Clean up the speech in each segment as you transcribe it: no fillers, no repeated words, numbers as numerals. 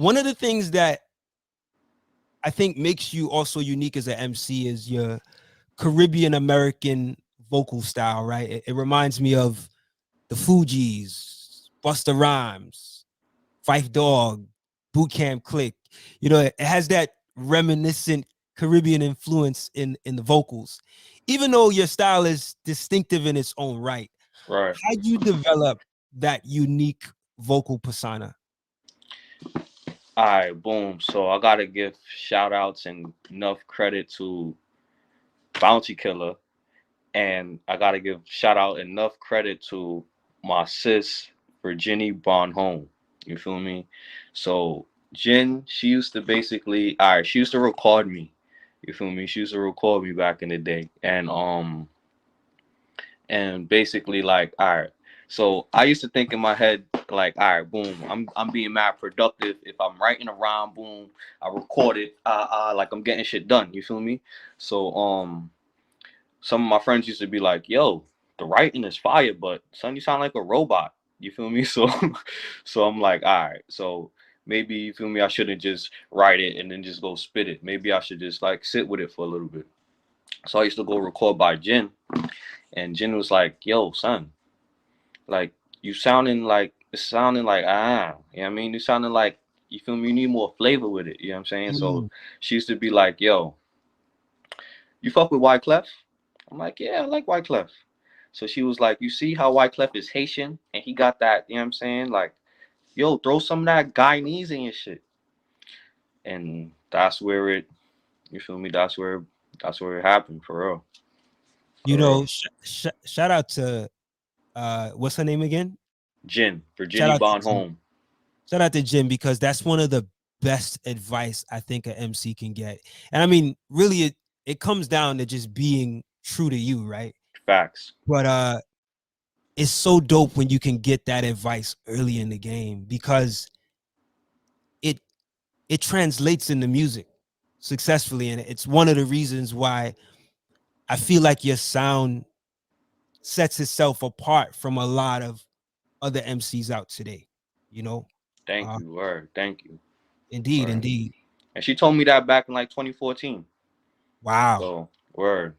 one of the things that I think makes you also unique as an MC is your Caribbean American vocal style, right? It reminds me of the Fugees, Busta Rhymes, Fife Dog, Boot Camp Click. You know, it has that reminiscent Caribbean influence in the vocals, even though your style is distinctive in its own right. Right. How do you develop that unique vocal persona? All right, boom. So I gotta give shout outs and enough credit to Bounty Killer, and I gotta give shout out enough credit to my sis Virginia Bonhomme. You feel me? So Jen, she used to basically, all right, she used to record me. You feel me? She used to record me back in the day, and basically like, all right. So I used to think in my head like, all right, boom, I'm being mad productive if I'm writing a rhyme, boom, I record it, like I'm getting shit done. You feel me? So some of my friends used to be like, yo, the writing is fire, but son, you sound like a robot. You feel me? So so I'm like, all right, so maybe you feel me, I shouldn't just write it and then just go spit it. Maybe I should just like sit with it for a little bit. So I used to go record by Jen, and Jen was like, yo, son, like you sounding like it's sounding like you know what I mean? You sounding like, you feel me, you need more flavor with it, you know what I'm saying? So Mm. she used to be like, yo, you fuck with Wyclef? I'm like, yeah, I like Wyclef. So she was like, you see how Wyclef is Haitian and he got that, you know what I'm saying? Like, yo, throw some of that Guyanese in your shit. And that's where it, you feel me? That's where it happened for real. You For real. know, shout out to what's her name again? Jen, Shout Virginia out to Jim. Bonhomme. Shout out to Jim because that's one of the best advice I think an MC can get. And I mean, really, it comes down to just being true to you, right? Facts. But it's so dope when you can get that advice early in the game because it it translates into music successfully, and it's one of the reasons why I feel like your sound sets itself apart from a lot of other MCs out today. You know, Thank uh, you. Word. Thank you. indeed, Word. indeed. And she told me that back in like 2014. Wow, So, word.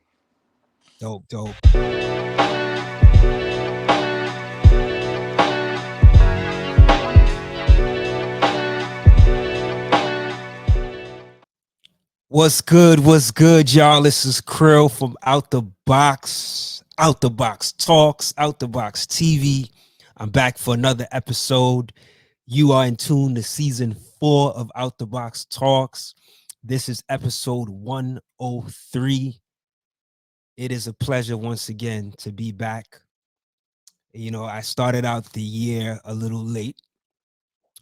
dope, dope. What's good? What's good, y'all? This is Krill from Out the Box Talks, Out the Box TV. I'm back for another episode. You are in tune to season 4 of Out the Box Talks. This is episode 103. It is a pleasure once again to be back. You know, I started out the year a little late.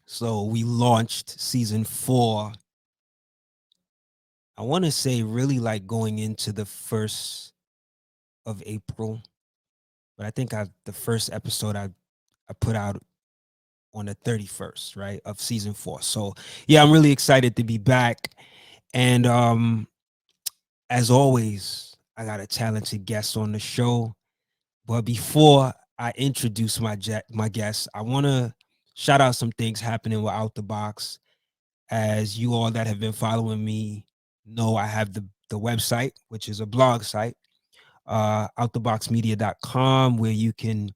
So we launched season 4. I want to say really like going into the 1st of April. But I think the first episode I put out on the 31st, right, of season 4. So yeah, I'm really excited to be back. And as always, I got a talented guest on the show. But before I introduce my guest, I want to shout out some things happening with Out the Box. As you all that have been following me know, I have the website, which is a blog site, outtheboxmedia.com, where you can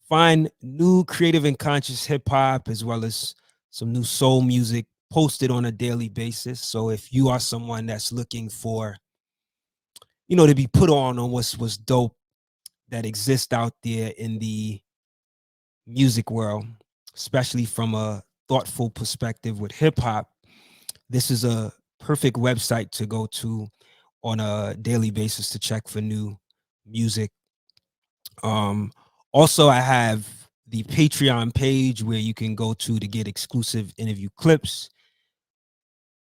find new creative and conscious hip hop as well as some new soul music posted on a daily basis. So if you are someone that's looking for, you know, to be put on what's dope that exists out there in the music world, especially from a thoughtful perspective with hip hop, this is a perfect website to go to on a daily basis to check for new music. Um, Also, I have the Patreon page where you can go to get exclusive interview clips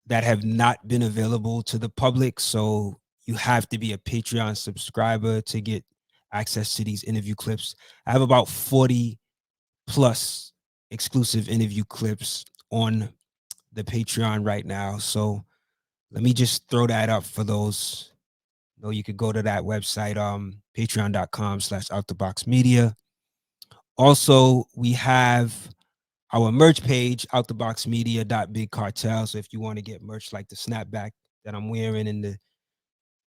that have not been available to the public. So you have to be a Patreon subscriber to get access to these interview clips. I have about 40 plus exclusive interview clips on the Patreon right now. So let me just throw that up for those. You know, you could go to that website, patreon.com/outtheboxmedia. Also, we have our merch page, outtheboxmedia.bigcartel. So if you want to get merch like the snapback that I'm wearing and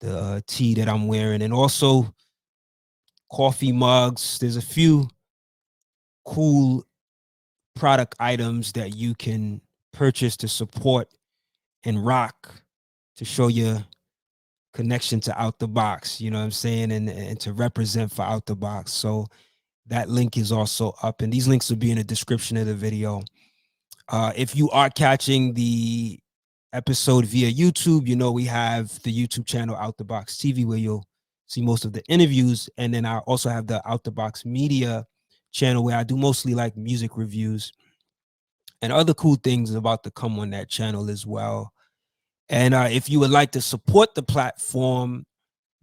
the tee that I'm wearing, and also coffee mugs, there's a few cool product items that you can purchase to support and rock to show your connection to Out the Box, you know what I'm saying, and to represent for Out the Box. So that link is also up, and these links will be in the description of the video. If you are catching the episode via YouTube, you know we have the YouTube channel Out the Box TV where you'll see most of the interviews, and then I also have the Out the Box Media channel where I do mostly like music reviews and other cool things about to come on that channel as well. And if you would like to support the platform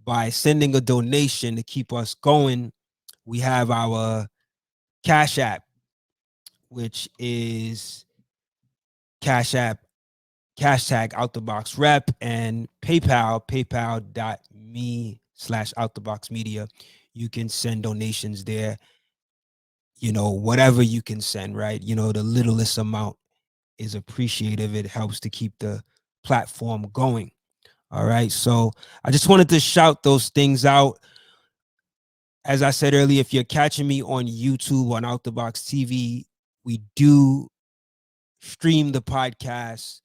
by sending a donation to keep us going, we have our Cash App, which is Cash App hashtag out the box rep, and paypal.me/outtheboxmedia. You can send donations there, you know, whatever you can send, right? You know, the littlest amount is appreciative. It helps to keep the platform going. All right. So I just wanted to shout those things out. As I said earlier, if you're catching me on YouTube on Out the Box TV, we do stream the podcast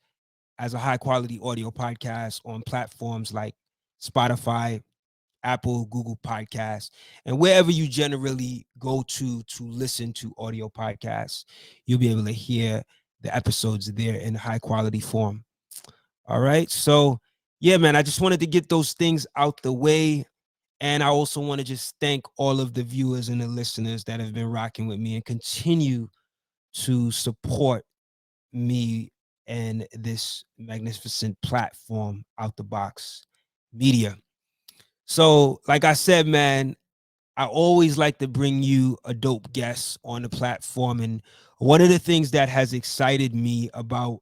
as a high quality audio podcast on platforms like Spotify, Apple, Google Podcasts, and wherever you generally go to listen to audio podcasts, you'll be able to hear the episodes there in high quality form. All right. So, yeah, man, I just wanted to get those things out the way. And I also want to just thank all of the viewers and the listeners that have been rocking with me and continue to support me and this magnificent platform, Out the Box Media. So, like I said, man, I always like to bring you a dope guest on the platform. And one of the things that has excited me about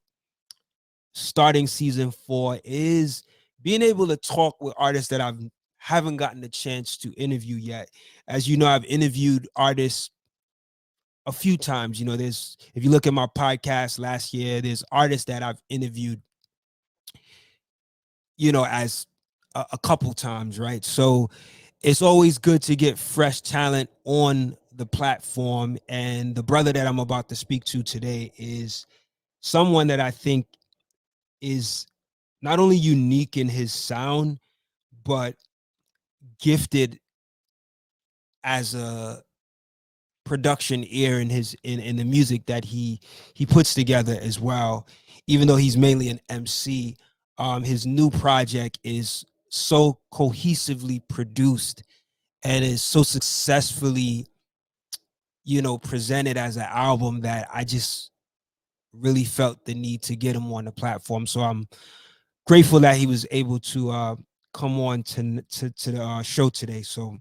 starting season 4 is being able to talk with artists that I haven't gotten the chance to interview yet. As you know, I've interviewed artists a few times. You know, there's, if you look at my podcast last year, there's artists that I've interviewed, you know, as a couple times, right? So it's always good to get fresh talent on the platform. And the brother that I'm about to speak to today is someone that I think is not only unique in his sound, but gifted as a production ear in his in the music that he puts together as well. Even though he's mainly an MC, his new project is so cohesively produced and is so successfully, you know, presented as an album that I just really felt the need to get him on the platform. So I'm grateful that he was able to come on to the show today. So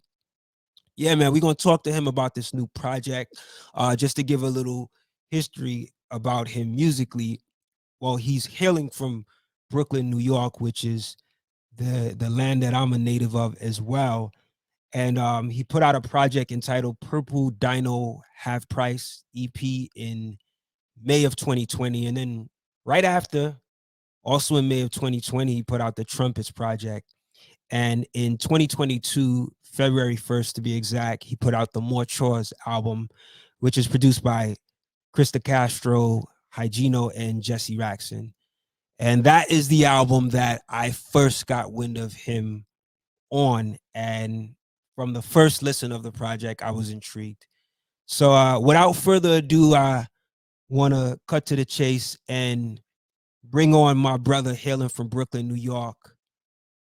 yeah, man, we're gonna talk to him about this new project. Just to give a little history about him musically. Well, he's hailing from Brooklyn, New York, which is the land that I'm a native of as well. And he put out a project entitled Purple Dino Half Price EP in May of 2020. And then right after, also in May of 2020, he put out the Trumpets project. And in 2022, February 1st to be exact, he put out the MOOR Chores album, which is produced by Krista Castro, Hygino, and Jesse Raxon. And that is the album that I first got wind of him on. And from the first listen of the project, I was intrigued. So without further ado, I want to cut to the chase and bring on my brother hailing from Brooklyn, New York,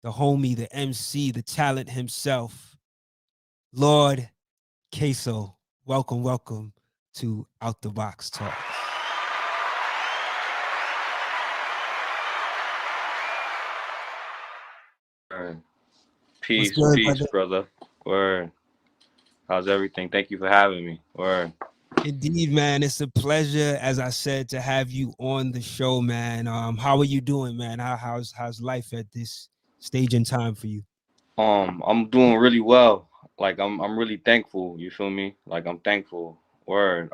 the homie, the MC, the talent himself, Lord Kayso. Welcome, welcome to Out the Box Talks. Word. What's Peace, good, peace, brother? brother. Word. How's everything? Thank you for having me. Word. Indeed, man. It's a pleasure, as I said, to have you on the show, man. How are you doing, man? How's life at this stage in time for you? I'm doing really well. Like I'm really thankful. You feel me? Like I'm thankful. Word.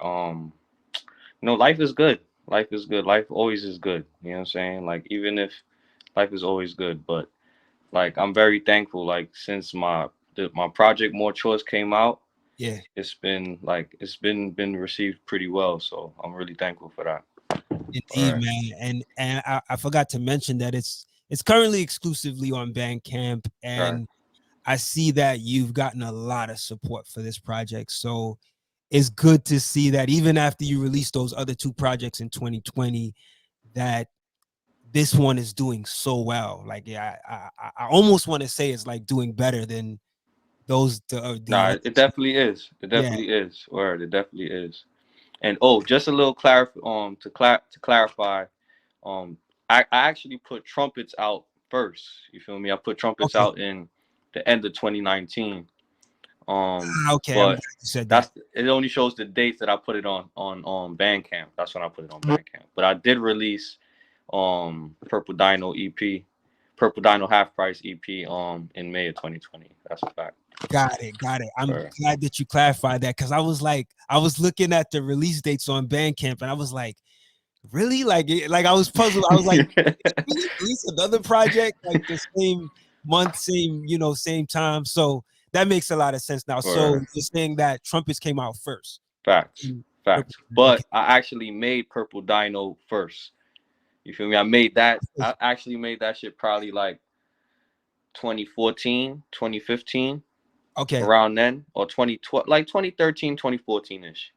You know, life is good. Life is good. Life always is good. You know what I'm saying? Like even if life is always good, but like I'm very thankful. Like since my project More Choice came out, Yeah, it's been like it's been received pretty well. So I'm really thankful for that. All indeed, right. man. And I forgot to mention that it's currently exclusively on Bandcamp, All right. and I see that you've gotten a lot of support for this project. So it's good to see that even after you released those other two projects in 2020, that this one is doing so well. Like, yeah, I almost want to say it's like doing better than the Nah, other it two. definitely is. It Yeah. definitely is. Word, it definitely is. And oh, just a little to clarify, um, I actually put trumpets out first. You feel me? I put trumpets Okay. out in the end of 2019. Okay. I'm glad But you said that. that's it. Only shows the dates that I put it on Bandcamp. That's when I put it on Bandcamp. But I did release Purple Dino EP, Purple Dino Half Price EP in May of 2020. That's a fact. Got it. Got it. I'm Word. glad that you clarified that because I was looking at the release dates on Bandcamp and I was like, really? Like I was puzzled. I was like, really release another project like the same month, same, same time. So that makes a lot of sense now. So Word. you're saying that Trumpets came out first. Facts. Mm, Facts. okay. But I actually made Purple Dino first. You feel me? I made that. I actually made that shit probably like 2014, 2015, Okay. around then, or 2012, like 2013, 2014 ish.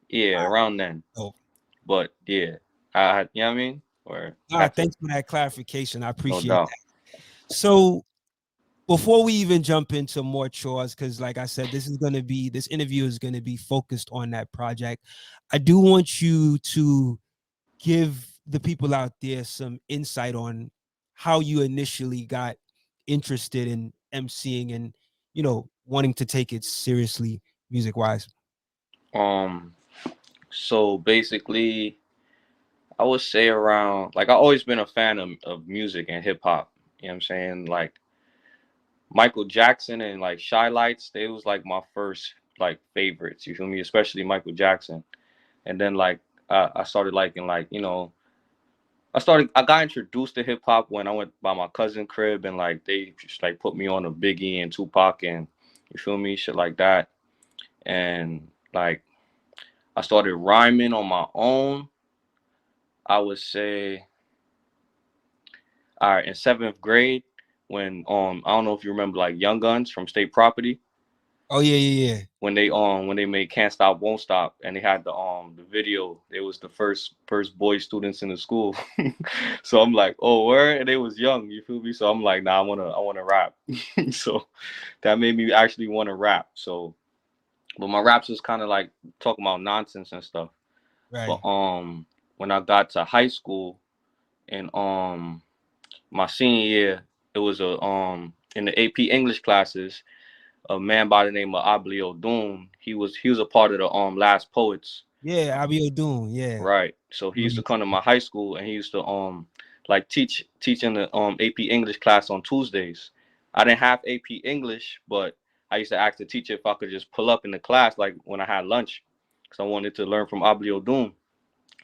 Yeah, around then. Oh, But yeah, you know what I mean? Or nah, had to, thanks for that clarification. I no appreciate doubt. that. So before we even jump into more chores, because like I said, this interview is gonna be focused on that project. I do want you to give the people out there some insight on how you initially got interested in emceeing and wanting to take it seriously music wise. Um, so basically, I would say around like I always been a fan of music and hip hop. You know what I'm saying? Like Michael Jackson and like Shy Lights, they was like my first like favorites. You feel me? Especially Michael Jackson. And then like I started liking like I got introduced to hip hop when I went by my cousin crib and like they just like put me on a Biggie and Tupac and you feel me shit like that. And like I started rhyming on my own. I would say all right in seventh grade when I don't know if you remember like Young Guns from State Property. Oh yeah, yeah, yeah. When they made Can't Stop Won't Stop and they had the video, they was the first boy students in the school. So I'm like, oh where? And they was young, you feel me? So I'm like, nah, I wanna rap. So that made me actually want to rap. So but my raps was kind of like talking about nonsense and stuff. But Right. when I got to high school and my senior year, it was a in the AP English classes, a man by the name of Ablio Doom. He was a part of the Last Poets, Yeah, Abiodun. Doing. Yeah. right? So he used to come to my high school and he used to like teach in the AP English class on Tuesdays. I didn't have AP English, but I used to ask the teacher if I could just pull up in the class like when I had lunch, because I wanted to learn from Ablio Doom.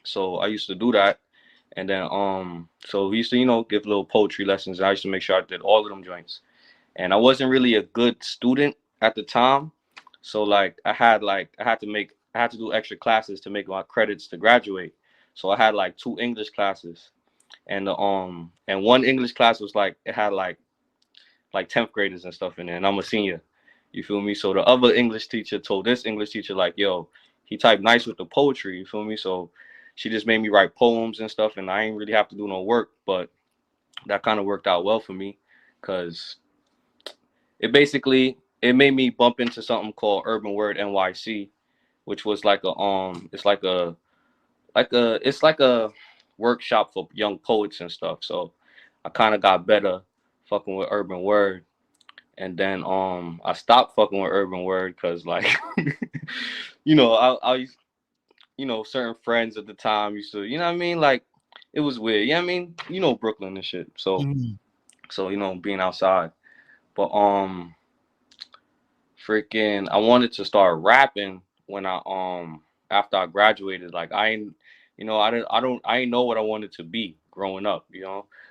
So I used to do that. And then so we used to, give little poetry lessons. I used to make sure I did all of them joints. And I wasn't really a good student at the time, so I had to do extra classes to make my credits to graduate. So I had like two English classes, and one English class was like it had like 10th graders and stuff in there, and I'm a senior. You feel me? So the other English teacher told this English teacher like, yo, he typed nice with the poetry. You feel me? So she just made me write poems and stuff, and I ain't really have to do no work, but that kind of worked out well for me, cause it made me bump into something called Urban Word NYC, which was like it's like a workshop for young poets and stuff. So I kind of got better fucking with Urban Word, and then I stopped fucking with Urban Word because like I used, certain friends at the time used to, you know what I mean, like it was weird. Yeah, I mean, Brooklyn and shit. So Mhm. being outside, but freaking I wanted to start rapping when I after I graduated. Like I ain't, I ain't know what I wanted to be growing up.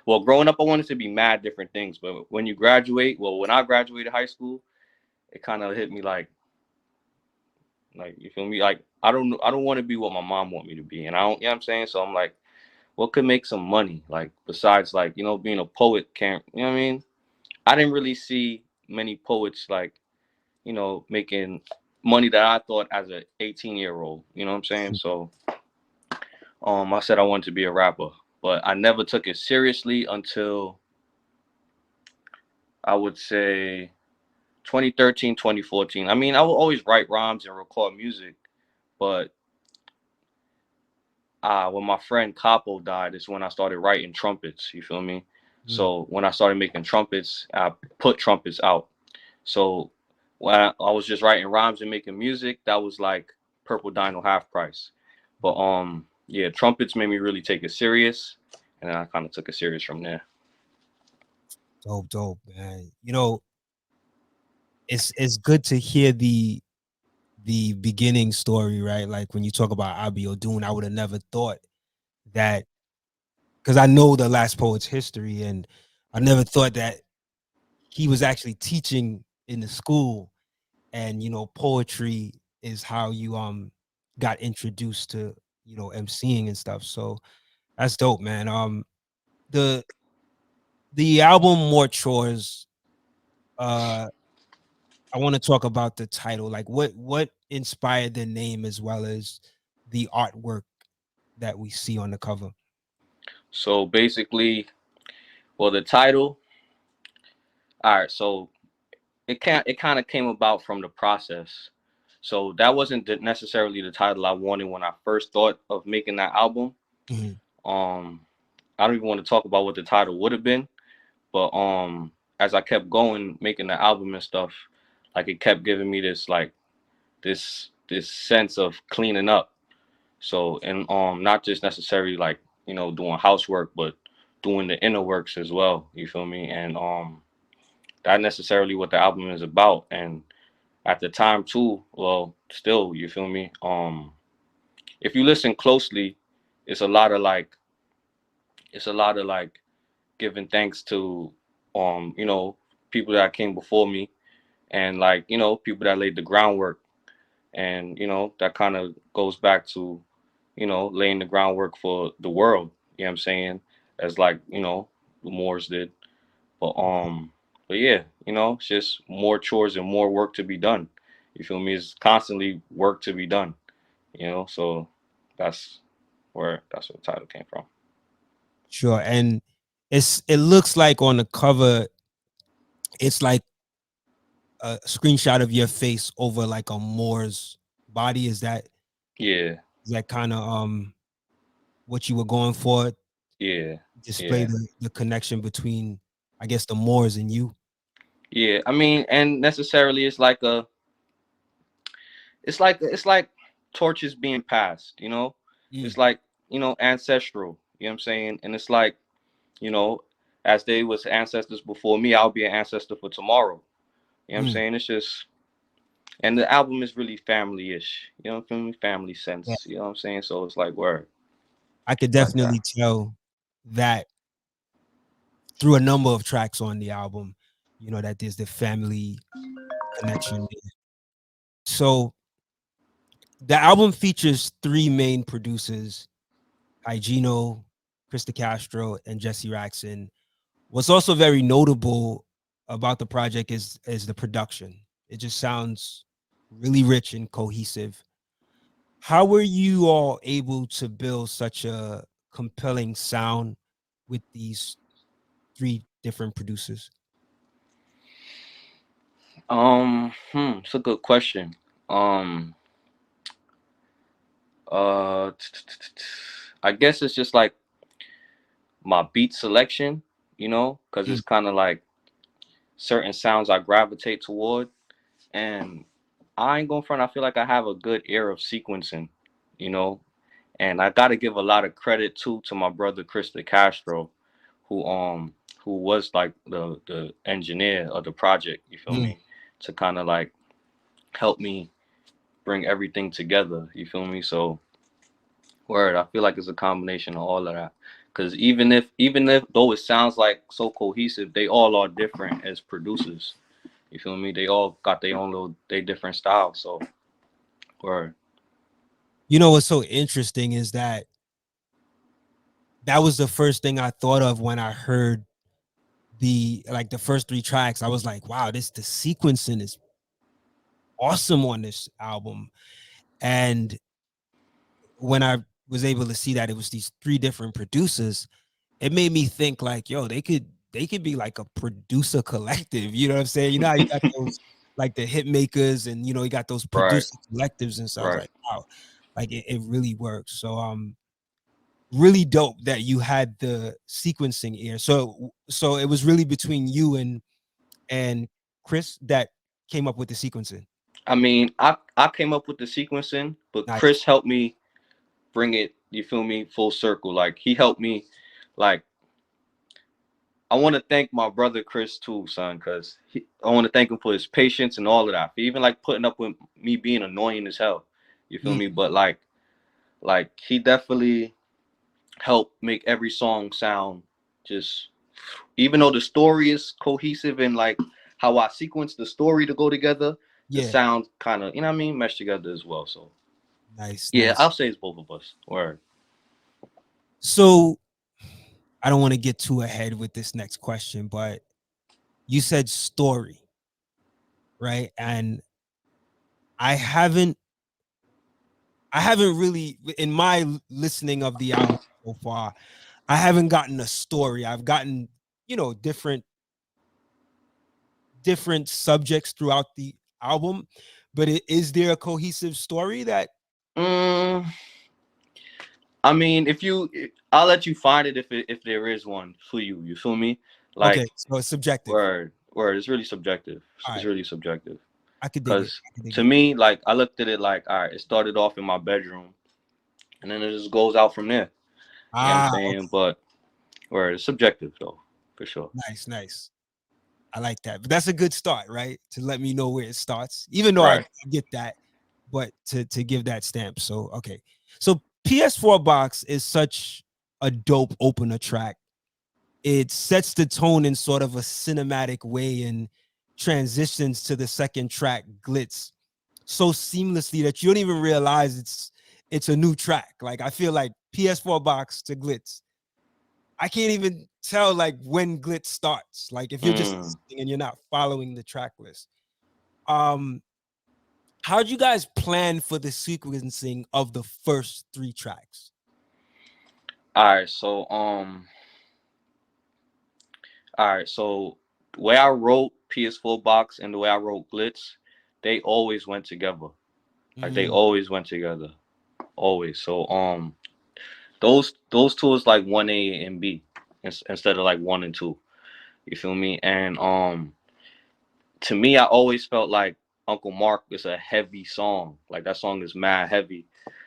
Well, growing up I wanted to be mad different things, but when you graduate, well, when I graduated high school, it kind of hit me like you feel me, like I don't want to be what my mom want me to be, and I don't, you know what I'm saying. So I'm like, what could make some money, like besides like being a poet can't, you know what I mean. I didn't really see many poets like making money that I thought as a 18-year-old. You know what I'm saying? So I said I wanted to be a rapper, but I never took it seriously until I would say 2013, 2014. I mean, I would always write rhymes and record music, but when my friend Capo died is when I started writing trumpets. You feel me? Mm. So when I started making trumpets, I put trumpets out. So when I was just writing rhymes and making music, that was like Purple Dino Half Price. But yeah, trumpets made me really take it serious, and then I kind of took it serious from there. Dope, dope, man. It's good to hear the beginning story, right? Like when you talk about Abi Odun, I would have never thought that, because I know the Last Poet's history, and I never thought that he was actually teaching in the school, and poetry is how you got introduced to emceeing and stuff. So that's dope, man. The the album More Chores, uh I want to talk about the title. Like what inspired the name as well as the artwork that we see on the cover. So basically, well, the title. All right, so it kind of came about from the process. So that wasn't necessarily the title I wanted when I first thought of making that album. Mhm. Um, I don't even want to talk about what the title would have been, but as I kept going making the album and stuff, like it kept giving me this like this sense of cleaning up. So, and not just necessarily like doing housework, but doing the inner works as well. You feel me? And that necessarily what the album is about. And at the time too, well, still, you feel me? If you listen closely, it's a lot of like it's a lot of like giving thanks to people that came before me, and like people that laid the groundwork, and that kind of goes back to laying the groundwork for the world. You know what I'm saying? As like the Moors did. But yeah, it's just more chores and more work to be done. You feel me? It's constantly work to be done. So that's that's where the title came from. Sure. And it looks like on the cover, it's like a screenshot of your face over like a Moor's body. Yeah, Is that kind of what you were going for? yeah, Display yeah, the connection between, I guess, the Moors and you. yeah. I mean, and necessarily it's like torches being passed. Mm, It's like ancestral. You know what I'm saying? And it's like you know, as they was ancestors before me, I'll be an ancestor for tomorrow. You know what I'm mm. saying? It's just, and the album is really family-ish. Feel me? Family Yeah, sense. You know what I'm saying? So it's like word I could like that. definitely tell that through a number of tracks on the album, that there's the family connection there. So the album features three main producers: Hygino, Krista Castro, and Jesse Raxon. What's also very notable about the project is the production. It just sounds really rich and cohesive. How were you all able to build such a compelling sound with these three different producers? It's a good question. Um, I guess it's just like my beat selection, because Mm, it's kind of like certain sounds I gravitate toward, and I ain't going front. I feel like I have a good ear of sequencing, you know, and I got to give a lot of credit too to my brother Krista Castro, who who was like the engineer of the project. You feel mm, me? To kind of like help me bring everything together. You feel me? So word, I feel like it's a combination of all of that. Cause even if though it sounds like so cohesive, they all are different as producers. You feel me? They all got their own little they different styles. So word. You know what's so interesting is that that was the first thing I thought of when I heard the first three tracks. I was like, wow, the sequencing is awesome on this album. And when I was able to see that it was these three different producers, it made me think like, yo, they could be like a producer collective. You know what I'm saying? You know how you got those like the hit makers, and you got those Right. producer collectives, and so I was Right. like, wow, like it really works. So really dope that you had the sequencing ear. So it was really between you and Chris that came up with the sequencing. I mean, I came up with the sequencing, but Nice. Chris helped me bring it, you feel me, full circle. Like he helped me, like I want to thank my brother Chris too, son, because I want to thank him for his patience and all of that. For even like putting up with me being annoying as hell. You feel Mm, me? But like he definitely helped make every song sound just, even though the story is cohesive and like how I sequence the story to go together, the yeah. sound kind of, you know what I mean, mesh together as well. So Nice, yeah, nice. I'll say it's both of us. Word. So I don't want to get too ahead with this next question, but you said story, right? And I haven't I haven't really in my listening of the album so far, I haven't gotten a story. I've gotten, different subjects throughout the album, but is there a cohesive story that Mm, I mean, I'll let you find it if there is one for you. You feel me? okay, Like so it's subjective. word. It's really subjective. All It's right, really subjective. I could dig it. Cause I could dig to it. me, like I looked at it like, all right, it started off in my bedroom, and then it just goes out from there. You know what I'm Ah, saying? okay. But word, it's subjective though, for sure. Nice, nice. I like that. But that's a good start, right? To let me know where it starts. Even though I Right. get that, but to give that stamp. So okay. So PS4 Box is such a dope opener track. It sets the tone in sort of a cinematic way and transitions to the second track, Glitz, so seamlessly that you don't even realize it's a new track. Like I feel like PS4 Box to Glitz, I can't even tell like when Glitz starts. Like if you're just Mm. listening and you're not following the track list. Um, how'd you guys plan for the sequencing of the first three tracks? All right. So the way I wrote PS4 Box and the way I wrote Glitz, they always went together. Like they Mm, always went together. Always. So those two is like 1A and B instead of like 1 and 2. You feel me? And to me, I always felt like Uncle Mark is a heavy song. Like that song is mad heavy.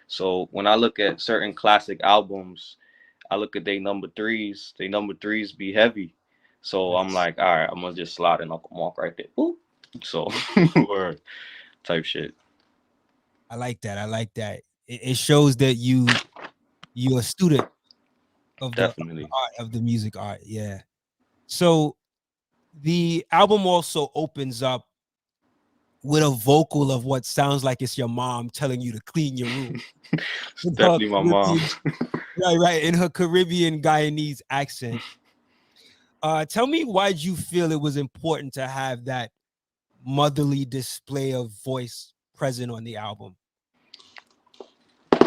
So when I look at certain classic albums, I look at they number threes. They number threes be heavy. So I'm nice. like, all right, I'm gonna just slide in Uncle Mark right there. Ooh. So word type shit. I like that. I like that. It shows that you're a student of the Definitely. art of the music art. Yeah. So the album also opens up with a vocal of what sounds like it's your mom telling you to clean your room. It's In her definitely my mom. Caribbean, right, in her Caribbean Guyanese accent. Tell me why you feel it was important to have that motherly display of voice present on the album.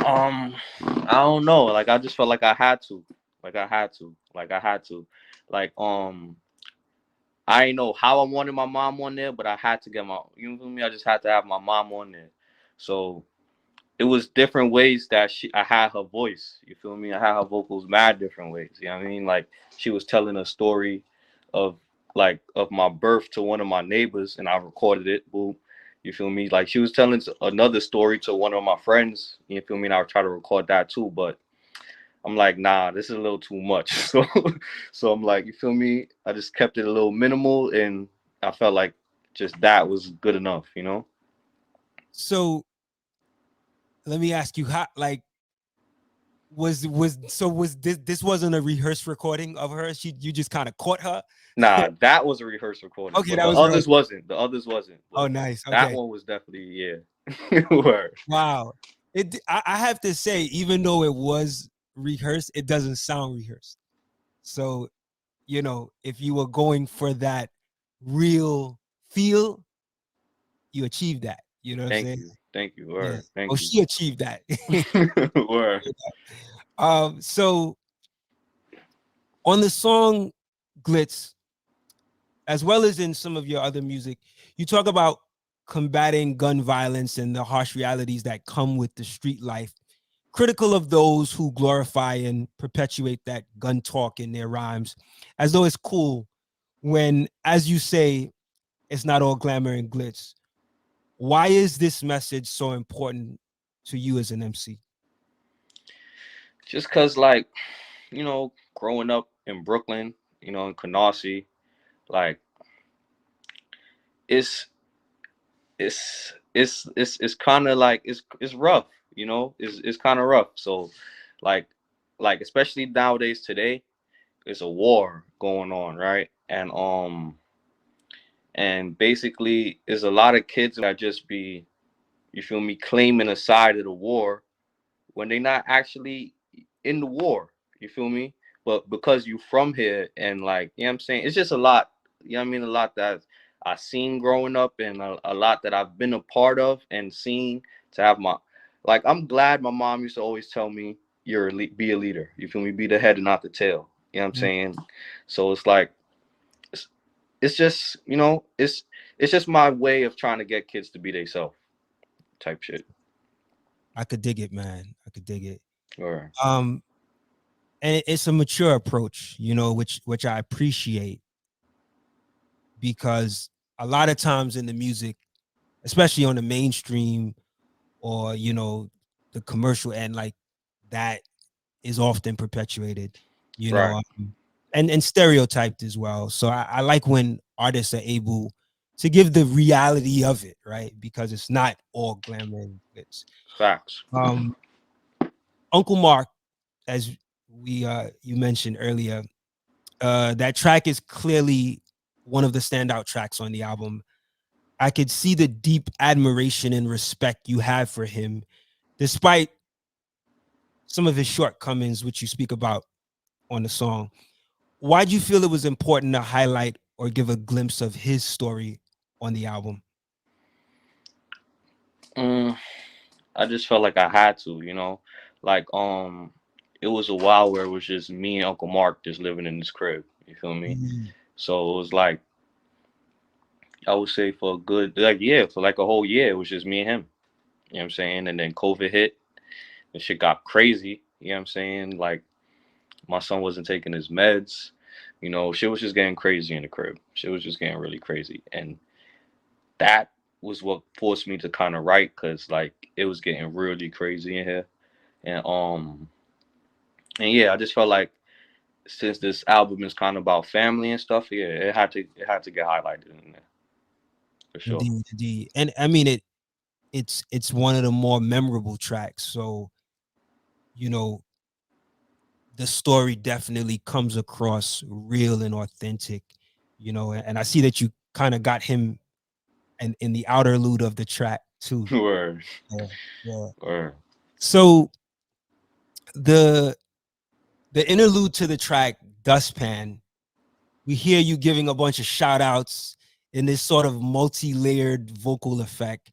I don't know. Like I just felt like I had to. Like I had to. Like I had to. Like I ain't know how I wanted my mom on there, but I had to get my, you know what I mean? I just had to have my mom on there. So it was different ways that I had her voice. You feel me? I had her vocals mad different ways. You know what I mean? Like she was telling a story of of my birth to one of my neighbors, and I recorded it. Boom. You feel me? Like she was telling another story to one of my friends. You feel me? And I would try to record that too, but I'm like, nah, this is a little too much. So I'm like, you feel me? I just kept it a little minimal, and I felt like just that was good enough. So let me ask you, how, like, was this wasn't a rehearsed recording of her? You just kind of caught her? Nah, that was a rehearsed recording, Okay, but that the was others rehearsed. wasn't. The others wasn't. Oh, But nice. that Okay. one was definitely, yeah. Word. Wow. I have to say, even though it was rehearsed, it doesn't sound rehearsed. So, if you were going for that real feel, you achieved that. You know what I'm Thank saying? you. Thank you. Yeah. Word. Oh, Thank you. she achieved that. Word. So on the song Glitz, as well as in some of your other music, you talk about combating gun violence and the harsh realities that come with the street life, critical of those who glorify and perpetuate that gun talk in their rhymes, as though it's cool when, as you say, it's not all glamour and glitz. Why is this message so important to you as an MC? Just cause like, growing up in Brooklyn, in Canarsie, like it's it's kind of like it's rough, it's kind of rough. So like especially nowadays today, it's a war going on, right? And basically there's a lot of kids that just be, you feel me, claiming a side of the war when they're not actually in the war. You feel me? But because you from here and like, you know what I'm saying? It's just a lot, you know what I mean? A lot that I seen growing up and a lot that I've been a part of and seen to have like, I'm glad my mom used to always tell me, be a leader. You feel me? Be the head and not the tail. You know what I'm saying? So it's like, it's, it's just, it's just my way of trying to get kids to be themselves type shit. I could dig it, man. I could dig it. Or And it's a mature approach, which I appreciate, because a lot of times in the music, especially on the mainstream or the commercial end, like, that is often perpetuated, right. and stereotyped as well. So I like when artists are able to give the reality of it, right? Because it's not all glamour and glitz. Facts. Uncle Mark, as you mentioned earlier, that track is clearly one of the standout tracks on the album. I could see the deep admiration and respect you have for him, despite some of his shortcomings, which you speak about on the song. Why do you feel it was important to highlight or give a glimpse of his story on the album? Mm, I just felt like I had to, like it was a while where it was just me and Uncle Mark just living in this crib. You feel me? Mm, So it was like, I would say for a good, like, yeah, for like a whole year, it was just me and him. You know what I'm saying? And then COVID hit and shit got crazy. You know what I'm saying? Like, my son wasn't taking his meds. Shit was just getting crazy in the crib. Shit was just getting really crazy. And that was what forced me to kind of write, because like it was getting really crazy in here. And yeah, I just felt like since this album is kind of about family and stuff, yeah, it had to get highlighted in there for sure. indeed, indeed. And I mean, it's one of the more memorable tracks. So, you know, the story definitely comes across real and authentic, and I see that you kind of got him in the outer loop of the track too. Word, Yeah, yeah. word. So the interlude to the track Dustpan, we hear you giving a bunch of shout outs in this sort of multi-layered vocal effect.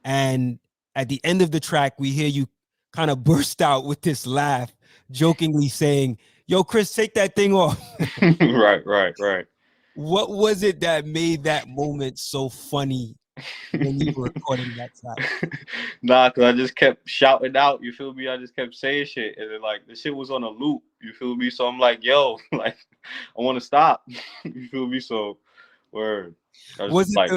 And at the end of the track, we hear you kind of burst out with this laugh, jokingly saying, "Yo, Chris, take that thing off." Right, right, right. What was it that made that moment so funny when you were recording that track? Nah, cause I just kept shouting out. You feel me? I just kept saying shit, and then like the shit was on a loop. You feel me? So I'm like, yo, like I want to stop. You feel me? So, word. I was Was it like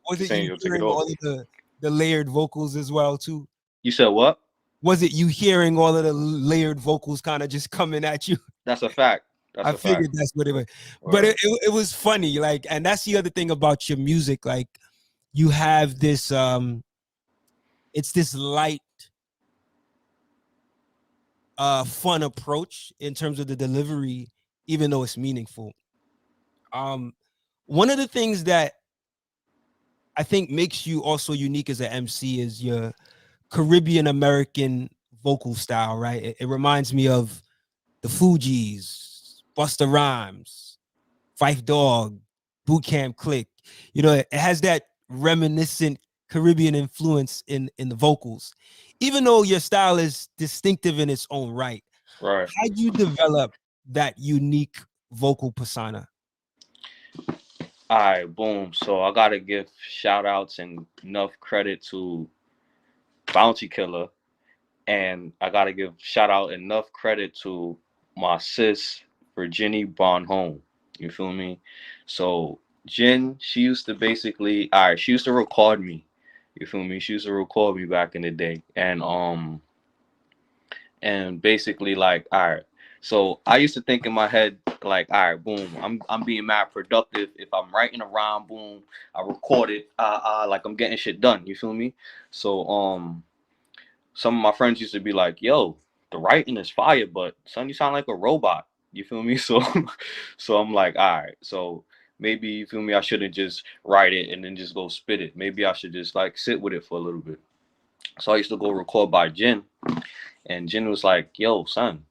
was it saying, you yo, take it hearing off. all of the layered vocals as well too? You said what? Was it you hearing all of the layered vocals kind of just coming at you? That's a fact. That's I a fact. figured that's what it was. But Word. it was funny, like, and that's the other thing about your music. Like, you have this it's this light fun approach in terms of the delivery, even though it's meaningful. Um, One of the things that I think makes you also unique as an MC is your Caribbean American vocal style, right? It reminds me of the Fugees, Busta Rhymes, Fife Dog, Boot Camp Click. You know, it has that reminiscent Caribbean influence in the vocals. Even though your style is distinctive in its own right, Right. how do you develop that unique vocal persona? All right, boom. So I gotta give shout outs and enough credit to Bounty Killer, and I gotta give shout out enough credit to my sis Virginie Bonhomme. You feel me? So Jen, she used to basically, all right, she used to record me. You feel me? She used to record me back in the day, and basically like, all right. So I used to think in my head like, all right, boom, I'm being mad productive if I'm writing a rhyme, boom, I record it, like I'm getting shit done. You feel me? So some of my friends used to be like, yo, the writing is fire, but son, you sound like a robot. You feel me? So so I'm like, all right, so maybe you feel me, I shouldn't just write it and then just go spit it. Maybe I should just like sit with it for a little bit. So I used to go record by Jen, and Jen was like, yo, son,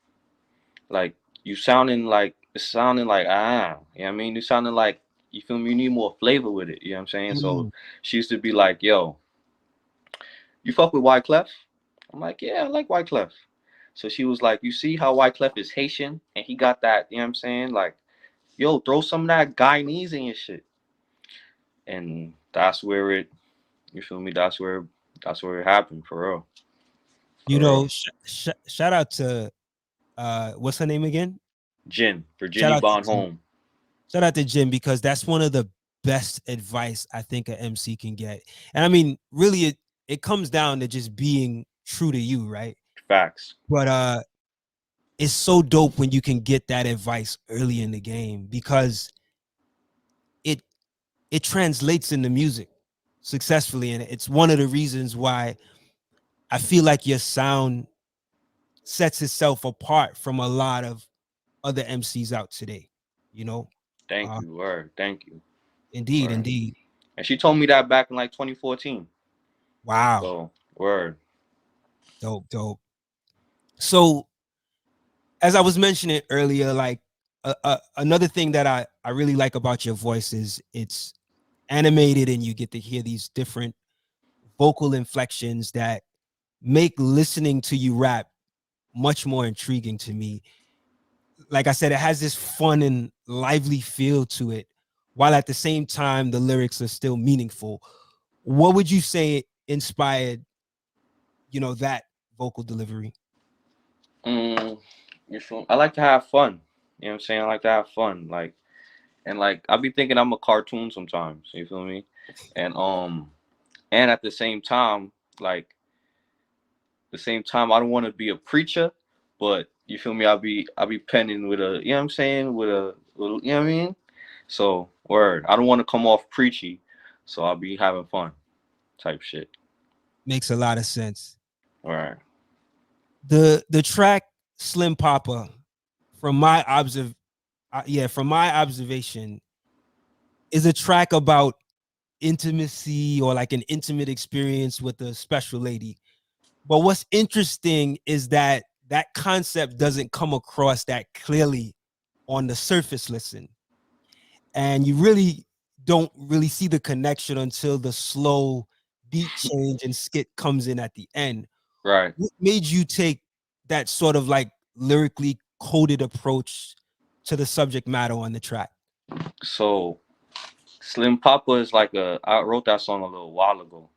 like you sounding like it's sounding like you know what I mean? You sounding like you feel me, you need more flavor with it, you know what I'm saying? So Mm. she used to be like, yo, you fuck with Wyclef? I'm like, yeah, I like Wyclef. So she was like, you see how Wyclef is Haitian and he got that, you know what I'm saying? Like, yo, throw some of that Guyanese in your shit. And that's where it, you feel me? That's where it happened for real. You For real. know, shout out to what's her name again? Jen, Shout Virginie out to Jim. Bonhomme. Shout out to Jim because that's one of the best advice I think an MC can get. And I mean, really, it comes down to just being true to you, right? Facts. But it's so dope when you can get that advice early in the game because it it translates into music successfully, and it's one of the reasons why I feel like your sound sets itself apart from a lot of other MCs out today. You know, Thank uh, you. Word. Thank you. indeed, Word. indeed. And she told me that back in like 2014. Wow, So, word. dope, dope. So, as I was mentioning earlier, like another thing that I really like about your voice is it's animated, and you get to hear these different vocal inflections that make listening to you rap much more intriguing to me. Like I said, it has this fun and lively feel to it, while at the same time the lyrics are still meaningful. What would you say inspired, that vocal delivery? Mm, you feel, I like to have fun. You know what I'm saying? I like to have fun. Like, and like, I be thinking I'm a cartoon sometimes. You feel me? And, and at like, the same time, I don't want to be a preacher, but you feel me? I'll be penning with a, you know what I'm saying? With a little, you know what I mean? So, word. I don't want to come off preachy, so I'll be having fun type shit. Makes a lot of sense. Word. The track Slim Papa, from my from my observation, is a track about intimacy, or like an intimate experience with a special lady. But what's interesting is that that concept doesn't come across that clearly on the surface listen. And you really don't really see the connection until the slow beat change and skit comes in at the end. Right. What made you take that sort of like lyrically coded approach to the subject matter on the track? So, Slim Papa is like I wrote that song a little while ago.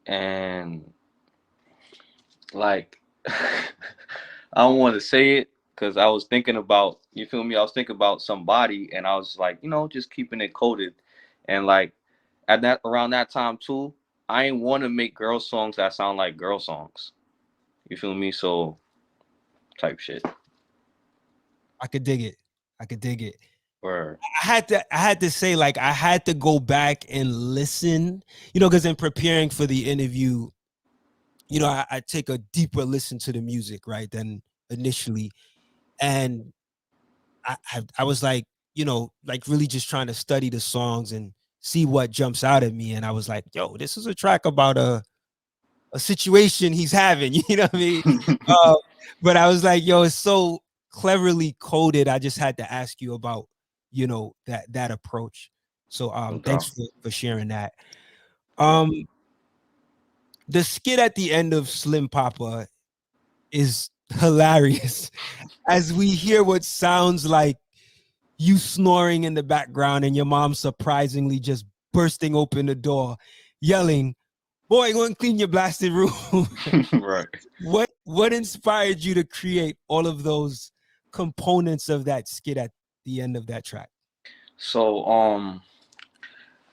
And like I don't want to say it because I was thinking about, you feel me, I was thinking about somebody, and I was like, just keeping it coded. And like at that around that time too, I ain't want to make girl songs that sound like girl songs. You feel me? So type shit. I could dig it. I could dig it. Or I had to say, like, I had to go back and listen, because in preparing for the interview, I take a deeper listen to the music, right, than initially. And I was like, like really just trying to study the songs and see what jumps out at me. And I was like, yo, this is a track about a situation he's having, you know what I mean? Uh, but I was like, yo, it's so cleverly coded. I just had to ask you about, that approach. So No thanks doubt. for sharing that. Yeah. Um, the skit at the end of Slim Papa is hilarious as we hear what sounds like you snoring in the background and your mom surprisingly just bursting open the door, yelling, "Boy, go and clean your blasted room." Right. What inspired you to create all of those components of that skit at the end of that track? So all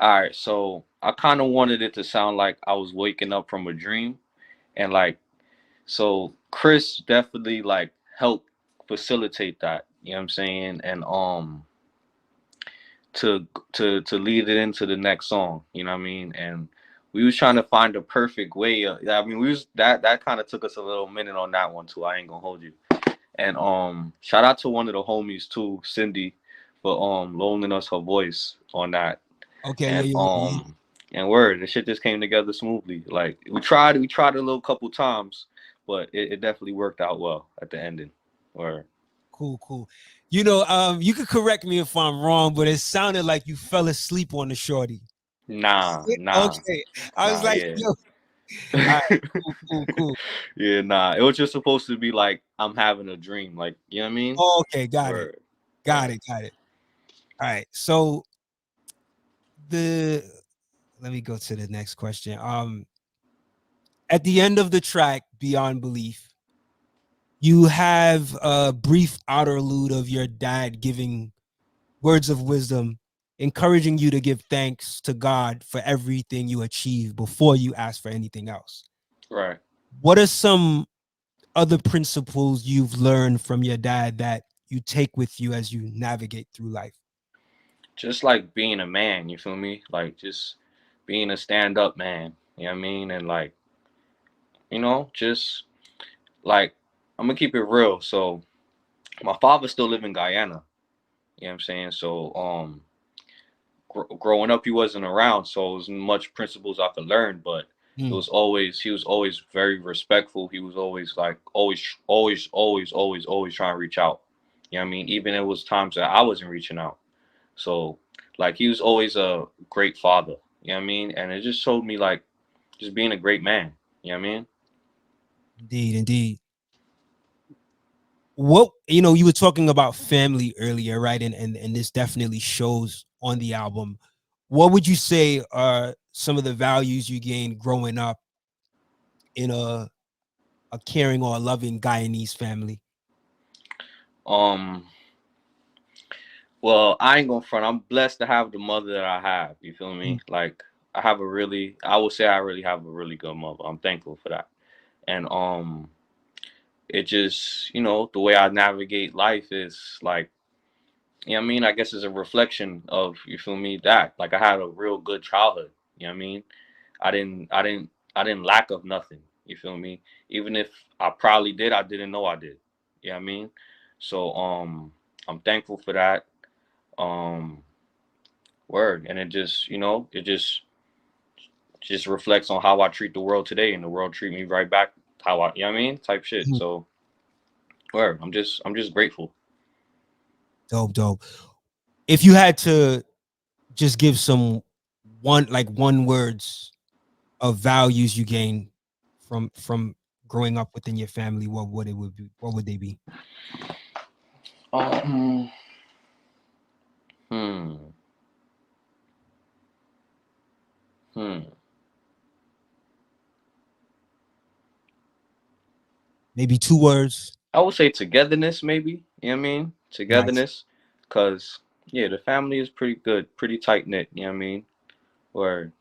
right, so I kind of wanted it to sound like I was waking up from a dream, and like, so Chris definitely like helped facilitate that, you know what I'm saying? And to lead it into the next song, you know what I mean? And we was trying to find the perfect way I mean, we was that kind of took us a little minute on that one too. I ain't gonna hold you. And shout out to one of the homies too, Cindy, for loaning us her voice on that. Okay, yeah, And yeah, yeah. and word, the shit just came together smoothly. Like we tried a little couple times, but it definitely worked out well at the ending. Word. Cool, cool. You could correct me if I'm wrong, but it sounded like you fell asleep on the shorty. Nah, nah, Okay. I was nah, like, yeah. yo, all right, cool, cool, cool. Yeah, nah. It was just supposed to be like I'm having a dream, like, you know what I mean? Okay, got it. Word. Got Word. it, got it. All right. So the let me go to the next question. At the end of the track, Beyond Belief, you have a brief interlude of your dad giving words of wisdom, encouraging you to give thanks to God for everything you achieve before you ask for anything else. Right. What are some other principles you've learned from your dad that you take with you as you navigate through life? Just like being a man, you feel me? Like just being a stand up man. You know what I mean? And like, just like I'm gonna keep it real. So my father still live in Guyana. You know what I'm saying? So growing up he wasn't around, so it was much principles I could learn, but Mm, he was always very respectful. He was always like always trying to reach out. You know what I mean? Even it was times that I wasn't reaching out. So like he was always a great father. You know what I mean? And it just showed me like just being a great man. You know what I mean? indeed, indeed. What you were talking about family earlier, right? And this definitely shows on the album. What would you say are some of the values you gained growing up in a caring or a loving Guyanese family? Um well, I ain't gonna front. I'm blessed to have the mother that I have. You feel Mm, me? Like I would say I really have a really good mother. I'm thankful for that. And it just, the way I navigate life is like, you know what I mean? I guess it's a reflection of, you feel me, that. Like I had a real good childhood. You know what I mean? I didn't lack of nothing. You feel me? Even if I probably did, I didn't know I did. You know what I mean? So I'm thankful for that. Um Word. And it just, it just reflects on how I treat the world today, and the world treat me right back how I, you know what I mean? Type shit. mm. So word. I'm just grateful. Dope, dope. If you had to just give some one words of values you gain from growing up within your family, what would they be? Um hmm. Hmm. Maybe 2 words. I would say togetherness, maybe. You know what I mean? Nice. Togetherness. Cause yeah, the family is pretty good, pretty tight knit, you know what I mean? Where,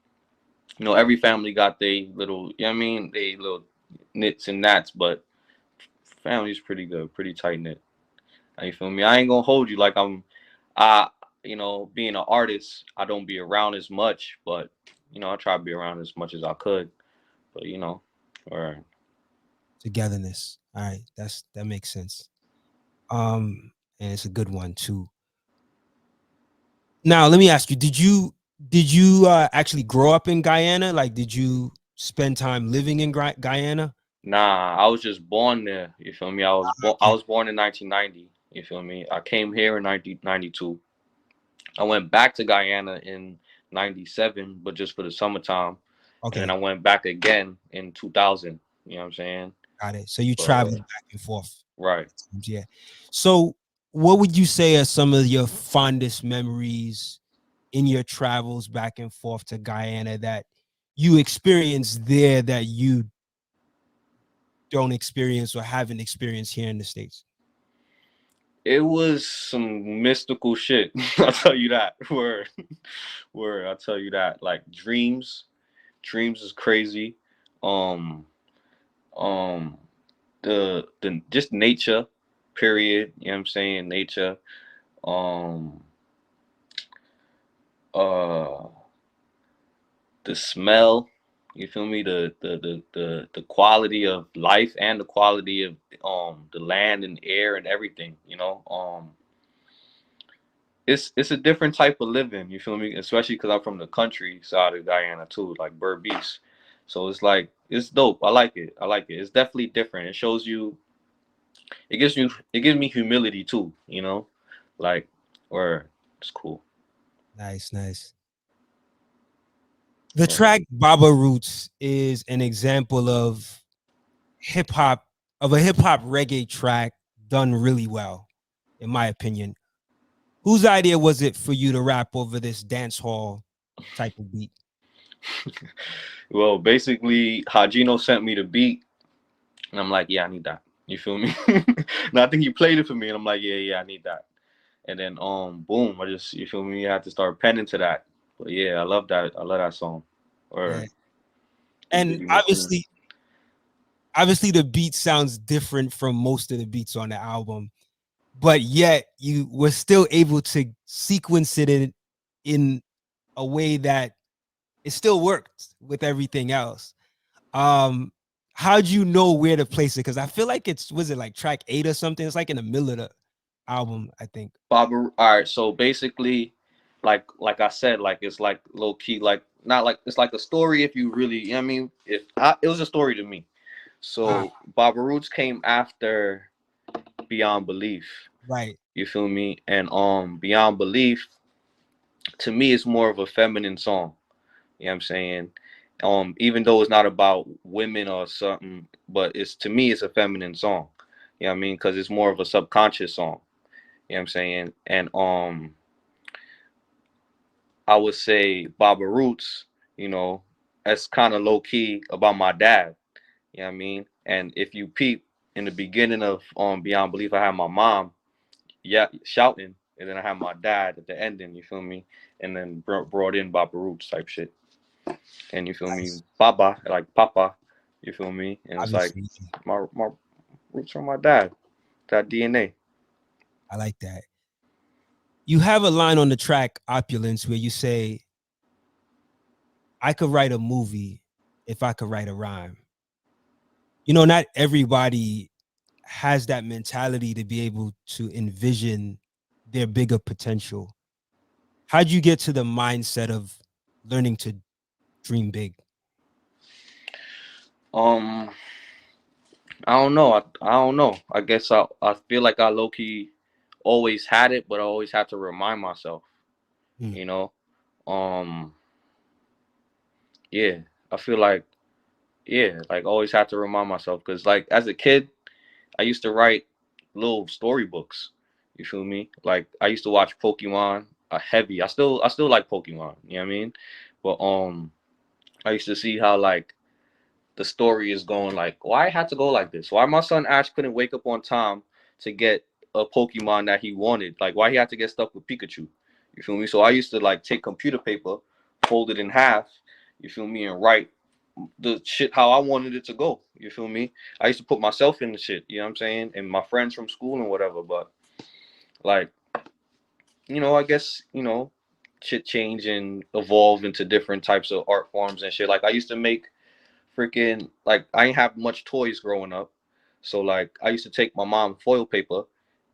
every family got they little, you know what I mean? They little nits and nats, but family's pretty good, pretty tight knit. You feel me? I ain't gonna hold you like I being an artist, I don't be around as much, but I try to be around as much as I could. But Or Togetherness. All right, that makes sense. And it's a good one too. Now, let me ask you: did you actually grow up in Guyana? Like, did you spend time living in Guyana? nah, I was just born there. You feel me? I Okay, was born in 1990. You feel me? I came here in 1992. I went back to Guyana in 97, but just for the summertime. And then okay, I went back again in 2000. You know what I'm saying? got it. So you But traveled back and forth. right. Yeah. So, what would you say are some of your fondest memories in your travels back and forth to Guyana that you experienced there that you don't experience or haven't experienced here in the States? It was some mystical shit. I'll tell you that. Word. Word. I'll tell you that. Like dreams. Dreams is crazy. Um um the just nature, period. You know what I'm saying? Nature. Um uh the smell, you feel me? The quality of life and the quality of the land and air and everything, you know. It's a different type of living, you feel me? Especially because I'm from the country side of Guyana too, like Berbice. So it's like it's dope. I like it. I like it. It's definitely different. It shows you. It gives me humility too. You know, like or it's cool. Nice, nice. The Or track Baba Roots is an example of hip hop, of a hip hop reggae track done really well, in my opinion. Whose idea was it for you to rap over this dance hall type of beat? well, basically, Hajino sent me the beat. And I'm like, yeah, I need that. You feel me? And I think he played it for me, and I'm like, yeah, yeah, I need that. And then boom, I just you feel me? I had to start penning to that. But yeah, I love that. I love that song. Yeah. Or he And really must be. obviously the beat sounds different from most of the beats on the album, but yet you were still able to sequence it in a way that it still worked with everything else. Um, how'd you know where to place it? Because I feel like it's was it like track 8 or something? It's like in the middle of the album, I think. Baba. All right, so basically, like I said, like it's like low key, like not like it's like a story. If you really, you know what I mean, it was a story to me. Ah, So Baba Roots came after Beyond Belief. right. You feel me? And Beyond Belief to me is more of a feminine song. You know what I'm saying? Even though it's not about women or something, but it's to me it's a feminine song. You know what I mean? Because it's more of a subconscious song. You know what I'm saying? And I would say Baba Roots, you know, that's kind of low key about my dad. You know what I mean? And if you peep in the beginning of Beyond Belief, I had my mom, yeah, shouting, and then I had my dad at the ending. You feel me? And then brought in Baba Roots type shit. And you feel me, Nice. Baba, like Papa, you feel me, and it's like Obviously, my roots from my dad, that DNA. I like that. You have a line on the track Opulence where you say, I could write a movie if I could write a rhyme. Not everybody has that mentality to be able to envision their bigger potential. How'd you get to the mindset of learning to dream big? Um, I don't know. I don't know. I guess I feel like I low key always had it, but I always have to remind myself. Hmm. You know, um, yeah. I feel like yeah, like always have to remind myself because like as a kid, I used to write little storybooks. You feel me? Like I used to watch Pokemon heavy. I still like Pokemon. You know what I mean? But I used to see how like the story is going. Like why it had to go like this? Why my son Ash couldn't wake up on time to get a Pokemon that he wanted? Like why he had to get stuck with Pikachu? You feel me? So I used to like take computer paper, fold it in half. You feel me? And write the shit how I wanted it to go. You feel me? I used to put myself in the shit, you know what I'm saying? And my friends from school and whatever, but like, I guess, shit change and evolve into different types of art forms and shit. Like I used to make freaking like I ain't have much toys growing up, so like I used to take my mom foil paper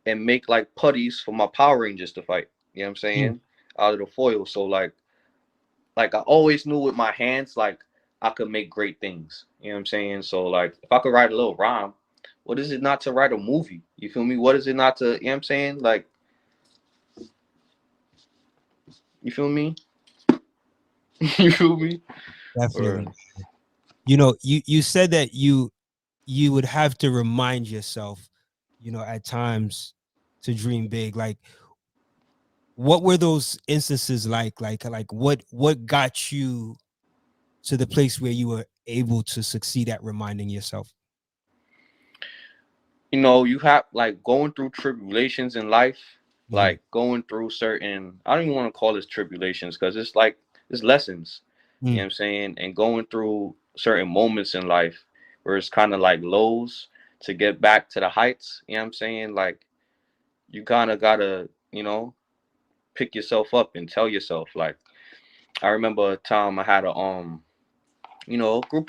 and make like putties for my Power Rangers to fight. You know what I'm Mm. saying? Out of the foil. So like I always knew with my hands like I could make great things. You know what I'm saying? So like if I could write a little rhyme, what is it not to write a movie? You feel me? What is it not to, you know what I'm saying? Like, you feel me? You feel me? Or Definitely. You know, you said that you would have to remind yourself, you know, at times to dream big. Like, what were those instances like? Like what got you to the place where you were able to succeed at reminding yourself? you know, you have like going through tribulations in life, Mhm. like going through certain, I don't even want to call this tribulations because it's like, it's lessons, you know Mm. what I'm saying? And going through certain moments in life where it's kind of like lows to get back to the heights, you know what I'm saying? Like, you kind of gotta, you know, pick yourself up and tell yourself, like, I remember a time I had you know, a group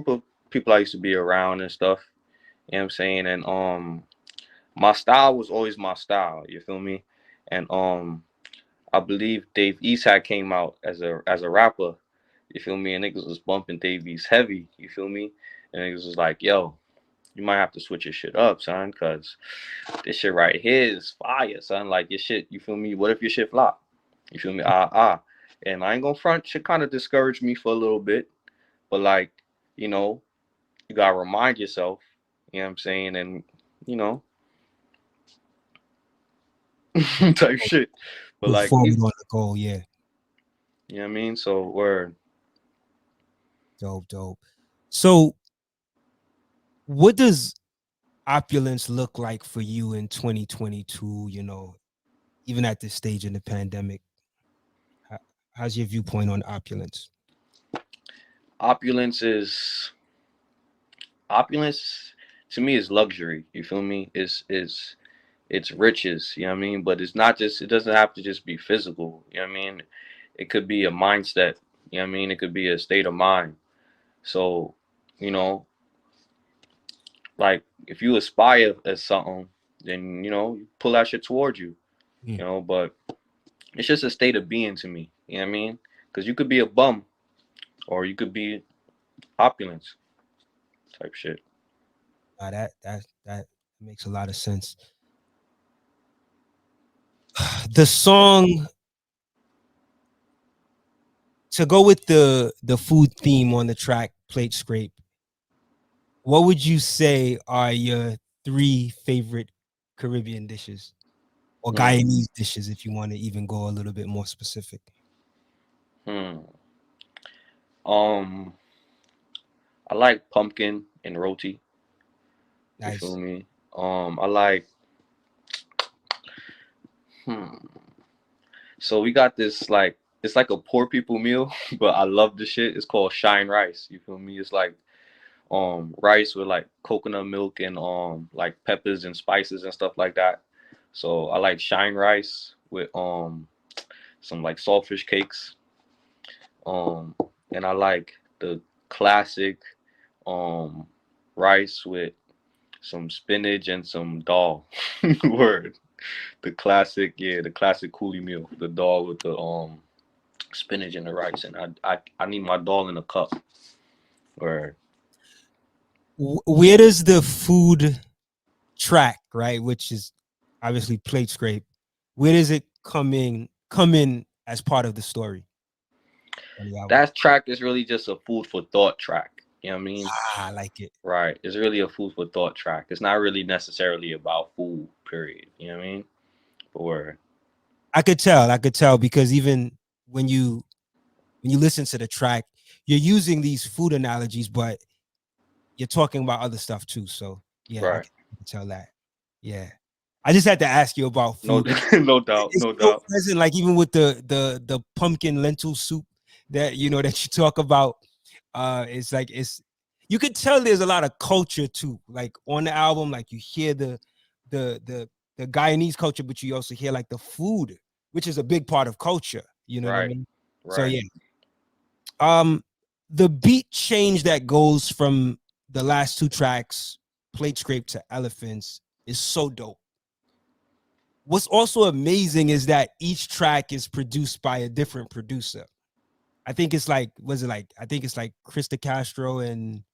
of people I used to be around and stuff, you know what I'm saying? And my style was always my style. You feel me? And I believe Dave East had came out as a rapper. You feel me? And niggas was bumping Dave East heavy. You feel me? And niggas was like, "Yo, you might have to switch your shit up, son, cause this shit right here is fire, son. Like your shit. You feel me? What if your shit flop? You feel me? And I ain't gonna front. Shit kind of discouraged me for a little bit, but like, you know, you gotta remind yourself. You know what I'm saying? And you know, type shit. But Move like, forward on the goal. Yeah. you know what I mean? So word. Dope, dope. So what does opulence look like for you in 2022, you know, even at this stage in the pandemic? How, how's your viewpoint on opulence? Opulence is opulence to me is luxury. You feel me? Is it's riches, you know what I mean? But it's not just, it doesn't have to just be physical, you know what I mean? It could be a mindset, you know what I mean? It could be a state of mind. So, you know, like if you aspire at something, then you know, you pull that shit towards you, Mm. you know, but it's just a state of being to me, you know what I mean? Because you could be a bum or you could be opulence type shit. That makes a lot of sense. The song, to go with the food theme on the track Plate Scrape, what would you say are your three favorite Caribbean dishes or Hmm. Guyanese dishes if you want to even go a little bit more specific? Hmm. Um, I like pumpkin and roti. You feel Nice. me? I like. Hmm. So we got this like it's like a poor people meal, but I love the shit. It's called shine rice. You feel me? It's like rice with like coconut milk and like peppers and spices and stuff like that. So I like shine rice with some like saltfish cakes. Um and I like the classic um rice with some spinach and some dal. Word. The classic, yeah, the classic coolie meal. The dal with the spinach and the rice, and I need my dal in a cup. Word. Where does the food track, right, which is obviously Plate Scrape, where does it come in as part of the story on the album? That track is really just a food for thought track. You know what I mean? I like it. Right. It's really a food for thought track. It's not really necessarily about food, period. You know what I mean? Or I could tell because even when you listen to the track, you're using these food analogies, but you're talking about other stuff too. So yeah, I right. can tell that. Yeah. I just had to ask you about No food. And no doubt, it's no so doubt. present, like even with the pumpkin lentil soup that you know that you talk about. It's like you could tell there's a lot of culture too. Like on the album, like you hear the the the Guyanese culture, but you also hear like the food, which is a big part of culture. You know what I Right. mean? So Right. yeah. Um, the beat change that goes from the last two tracks, Plate Scrape to Elephants, is so dope. What's also amazing is that each track is produced by a different producer. I think it's like, was it like, I think it's like Krista Castro and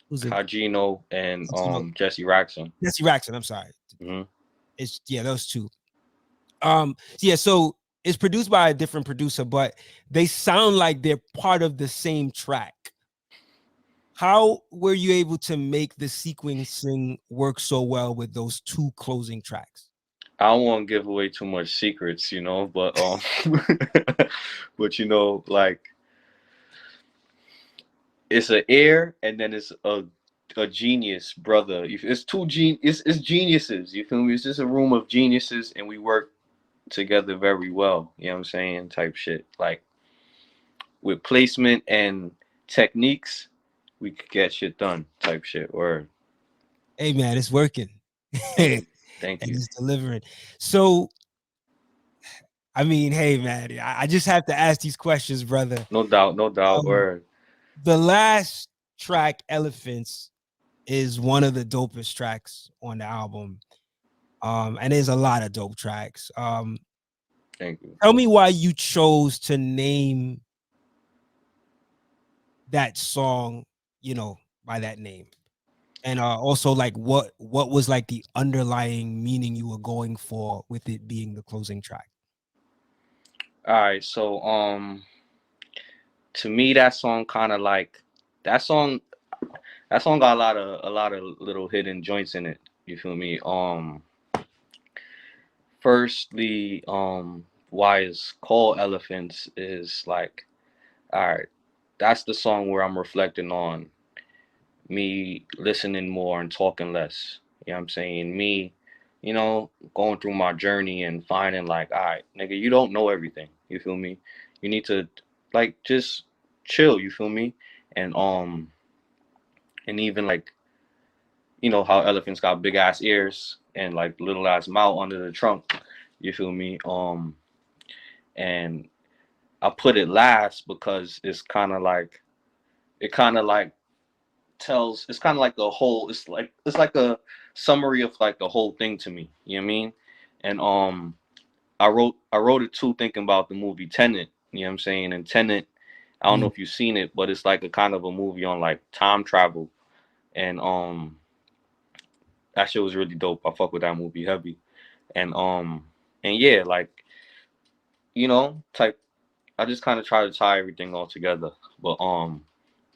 who's it? Kajino and Kajino. Jesse Raxon. Jesse Raxon, I'm sorry. Mm-hmm. It's those two. Yeah, so it's produced by a different producer, but they sound like they're part of the same track. How were you able to make the sequencing work so well with those two closing tracks? I don't want to give away too much secrets, but but like it's an heir and then it's a genius brother. It's it's geniuses. You feel me? It's just a room of geniuses, and we work together very well. You know what I'm saying? Type shit. Like with placement and techniques, we could get shit done. Type shit. Or Hey man, it's working. thank And you. it's delivering. So, I mean, hey man, I just have to ask these questions, brother. No doubt, no doubt. Or The last track, Elephants, is one of the dopest tracks on the album. And there's a lot of dope tracks. thank you. Tell me why you chose to name that song, by that name. And also like what was like the underlying meaning you were going for with it being the closing track. All right, so to me that song kind of like that song got a lot of little hidden joints in it. You feel me? Firstly, why it's called Elephants is like, all right, that's the song where I'm reflecting on me listening more and talking less. You know what I'm saying? Me, going through my journey and finding like, all right, nigga, you don't know everything. You feel me? You need to like just chill, you feel me? And even like, how elephants got big ass ears and like little ass mouth under the trunk. You feel me? And I put it last because it kind of like tells, it's kind of like the whole, it's like a summary of like the whole thing to me. You know what I mean? And I wrote it too thinking about the movie Tenet. You know what I'm saying? And Tenet, I don't know if you've seen it, but it's like a kind of a movie on like time travel. And that shit was really dope. I fuck with that movie heavy. And yeah, like, type, I just kind of try to tie everything all together. But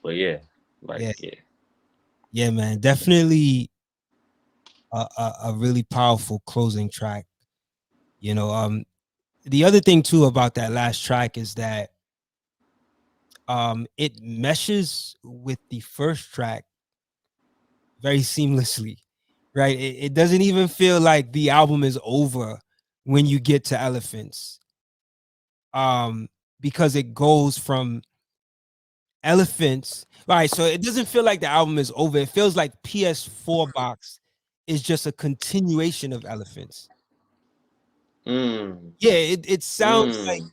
yeah, like Yeah. yeah. Yeah, man. Definitely a really powerful closing track. The other thing too about that last track is that it meshes with the first track very seamlessly, right? It doesn't even feel like the album is over when you get to Elephants. Because it goes from Elephants, right? So it doesn't feel like the album is over. It feels like PS4 Box is just a continuation of Elephants. Mm, Yeah, it sounds like mm. the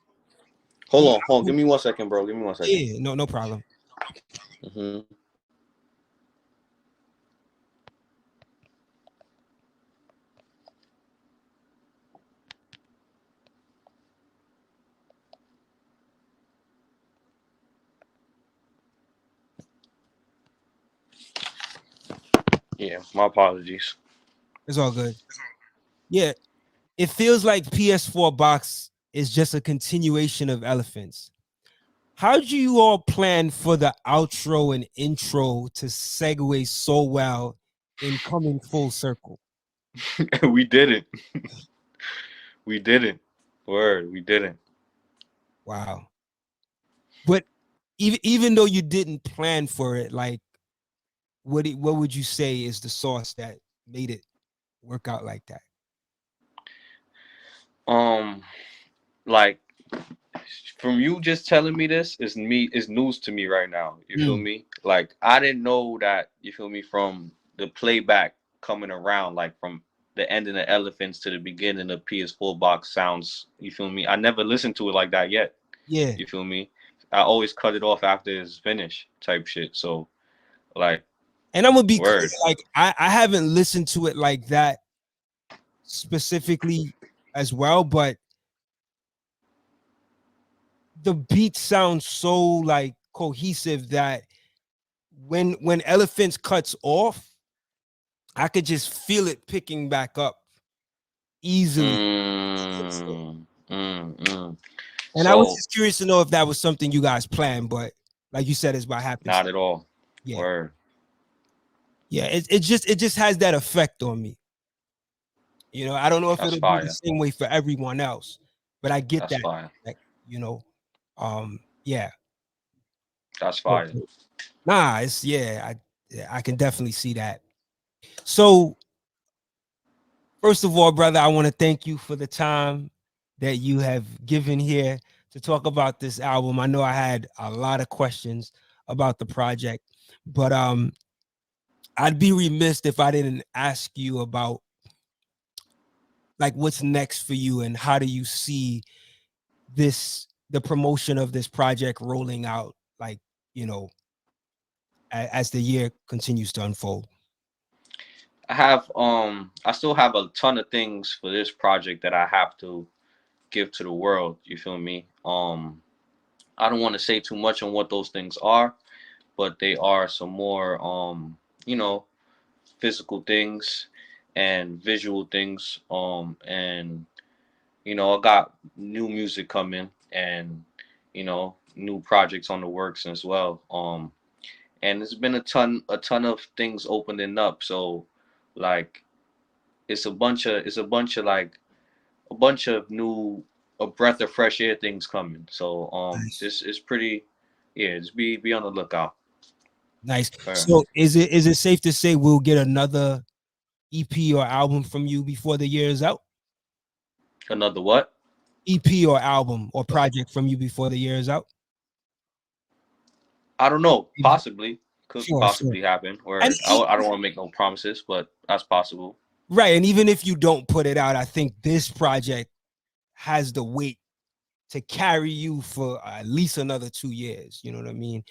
Hold on. album. Give me 1 second, bro. Give me 1 second. Yeah, no problem. Hmm. Yeah, my apologies. It's all good. Yeah, it feels like PS4 Box is just a continuation of Elephants. How do you all plan for the outro and intro to segue so well in coming full circle? We didn't. We didn't. Word, we didn't. Wow. But even though you didn't plan for it, like what would you say is the sauce that made it work out like that? Um, like from you just telling me this is news to me right now. You feel Mm, me? Like I didn't know that. You feel me? From the playback coming around, like from the ending of Elephants to the beginning of PS4 Box sounds. You feel me? I never listened to it like that yet. yeah. You feel me? I always cut it off after it's finished type shit. So like And I'm gonna be clear, word. like I haven't listened to it like that specifically as well, but the beat sounds so like cohesive that when Elephants cuts off, I could just feel it picking back up easily. Mm. And I was So just curious to know if that was something you guys planned, but like you said, it's by happenstance. not at all. Yeah, Word. yeah. It just has that effect on me. You know, I don't know if That's it'll be the fire. same way for everyone else, but I get That's that. fire. Like, you know, yeah. That's So, fire. nah, it's yeah, I can definitely see that. So first of all, brother, I want to thank you for the time that you have given here to talk about this album. I know I had a lot of questions about the project, but I'd be remiss if I didn't ask you about like what's next for you and how do you see the promotion of this project rolling out, like, you know, as the year continues to unfold. I still have a ton of things for this project that I have to give to the world. You feel me? I don't want to say too much on what those things are, but they are some more you know, physical things and visual things. And you know, I got new music coming and you know, new projects on the works as well. And there's been a ton of things opening up. So like it's a bunch of like a bunch of new a breath of fresh air things coming. So Nice. this is pretty yeah, just be on the lookout. Nice. Uh, So is it safe to say we'll get another EP or album from you before the year is out? Another what? EP or album or project from you before the year is out? I don't know. Maybe. Possibly. Could Sure, sure. possibly happen. And Word. I don't want to make no promises, but that's possible. right, and even if you don't put it out, I think this project has the weight to carry you for at least another 2 years. You know what I mean?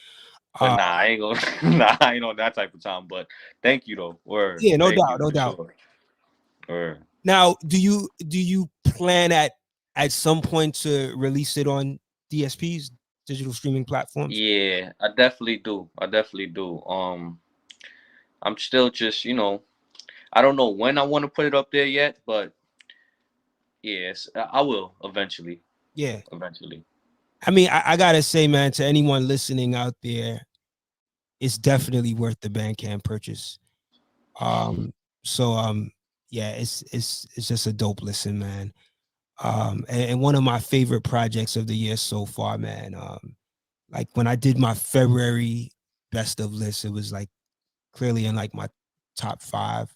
But Uh, nah, I ain't gonna nah, I ain't on that type of time. But thank you though. Word. yeah, no Thank doubt, you no for doubt. sure. Word. Now, do you plan at some point to release it on DSPs, digital streaming platforms? Yeah, I definitely do. I definitely do. I'm still just, you know, I don't know when I want to put it up there yet, but yes, I will eventually. Yeah. Eventually. I mean, I gotta say, man, to anyone listening out there, it's definitely worth the Bandcamp purchase. Um, so yeah, it's just a dope listen, man. And one of my favorite projects of the year so far, man. Like when I did my February best of list, it was like clearly in like my top five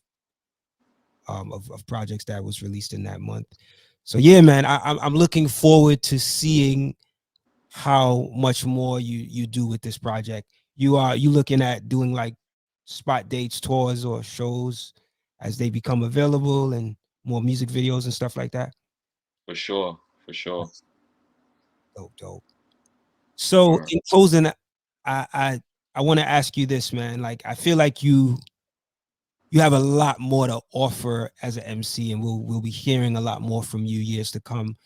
of projects that was released in that month. So yeah, man, I'm looking forward to seeing how much more you do with this project. You looking at doing like spot dates, tours, or shows as they become available, and more music videos and stuff like that. For sure. For sure. That's dope, dope. So Word. in closing, I want to ask you this, man. Like I feel like you have a lot more to offer as an MC, and we'll be hearing a lot more from you years to come.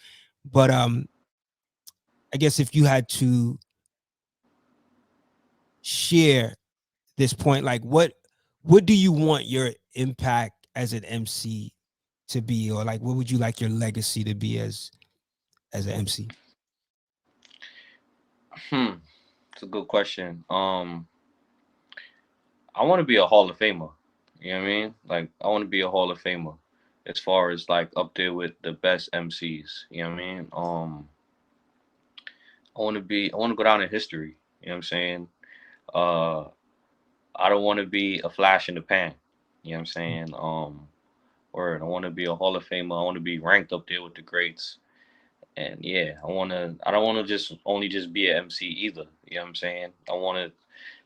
But I guess if you had to share this point, like what do you want your impact as an MC to be, or like what would you like your legacy to be as an MC? Hmm. It's a good question. I want to be a Hall of Famer. You know what I mean? Like I want to be a Hall of Famer as far as like up there with the best MCs. You know what I mean? I want to go down in history. You know what I'm saying? Uh, I don't want to be a flash in the pan. You know what I'm saying? Word. I want to be a Hall of Famer. I want to be ranked up there with the greats. And yeah, I don't want to just only just be an MC either. You know what I'm saying? I want to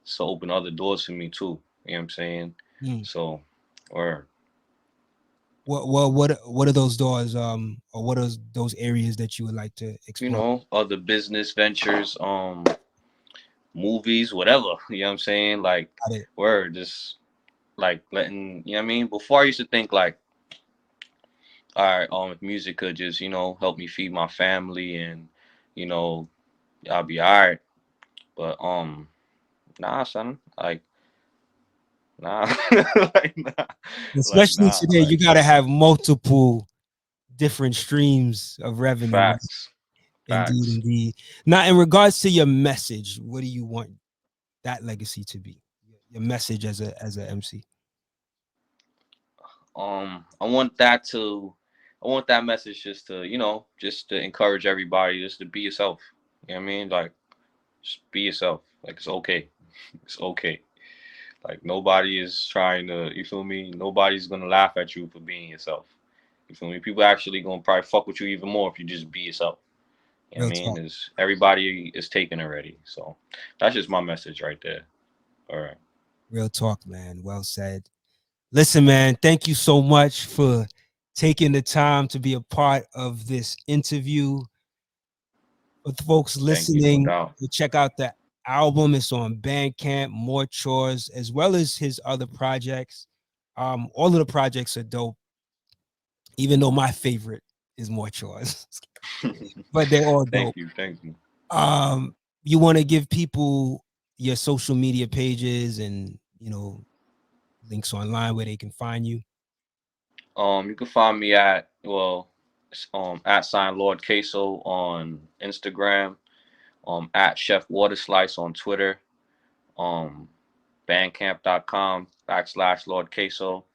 so open other doors for me too. You know what I'm saying? Mm. So, or What are those doors, or what are those areas that you would like to you explore? know, other business ventures. movies, whatever. You know what I'm saying? Like, Got it. we're just like letting, you know what I mean? Before I used to think like, all right, if music could just, help me feed my family and, you know, I'll be all right. But nah, son, like nah, like nah, Especially today, you like got to have multiple different streams of revenue. Right? facts, Indeed, facts. indeed. Now, in regards to your message, what do you want that legacy to be? Your message as a MC. I want that I want that message just to, just to encourage everybody just to be yourself. You know what I mean? Like, just be yourself. Like, it's okay. It's okay. Like, nobody is trying to, you feel me? Nobody's gonna laugh at you for being yourself. You feel me? People actually gonna probably fuck with you even more if you just be yourself. You know what Real I mean? talk. Is everybody is taken already. So that's just my message right there. All right. Real talk, man. Well said. Listen, man, thank you so much for taking the time to be a part of this interview. For the folks Thank you, no listening, doubt. check out the album. It's on Bandcamp, More Chores, as well as his other projects. All of the projects are dope, even though my favorite is More Chores, but they're all Thank dope. you, thank you. Um, you want to give people your social media pages and links online where they can find you. You can find me at at sign Lord Kayso on Instagram, at Chef Water Slice on Twitter, um bandcamp.com / Lord Queso.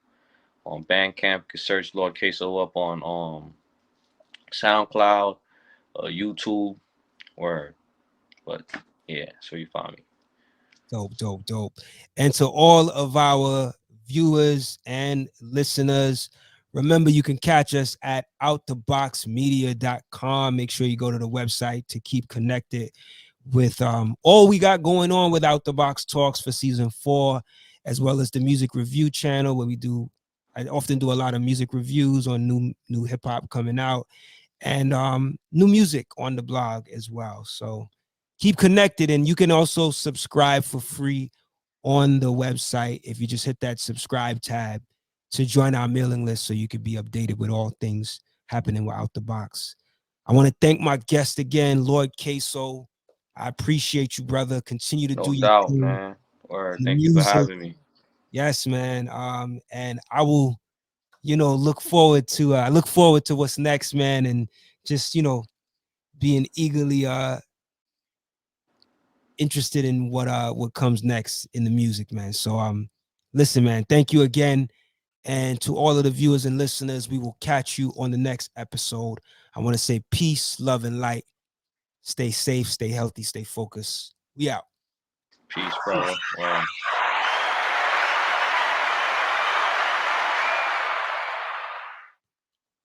On Bandcamp, you can search Lord Queso up on SoundCloud, YouTube, word. But yeah, so you find me. Dope, dope, dope. And to all of our viewers and listeners, remember you can catch us at outtheboxmedia.com. Make sure you go to the website to keep connected with all we got going on with Out the Box Talks for season 4, as well as the music review channel where I often do a lot of music reviews on new hip hop coming out and new music on the blog as well. So keep connected, and you can also subscribe for free on the website if you just hit that subscribe tab to join our mailing list so you can be updated with all things happening with Out the Box. I want to thank my guest again, Lord Kayso. I appreciate you, brother. Continue to No do your doubt, thing man. Or in the thank you for music. having me. Yes, man. And I will, look forward to what's next, man, and just being eagerly interested in what comes next in the music, man. So listen, man, thank you again. And to all of the viewers and listeners, we will catch you on the next episode. I want to say peace, love, and light. Stay safe, stay healthy, stay focused. We out. Peace, brother. Wow.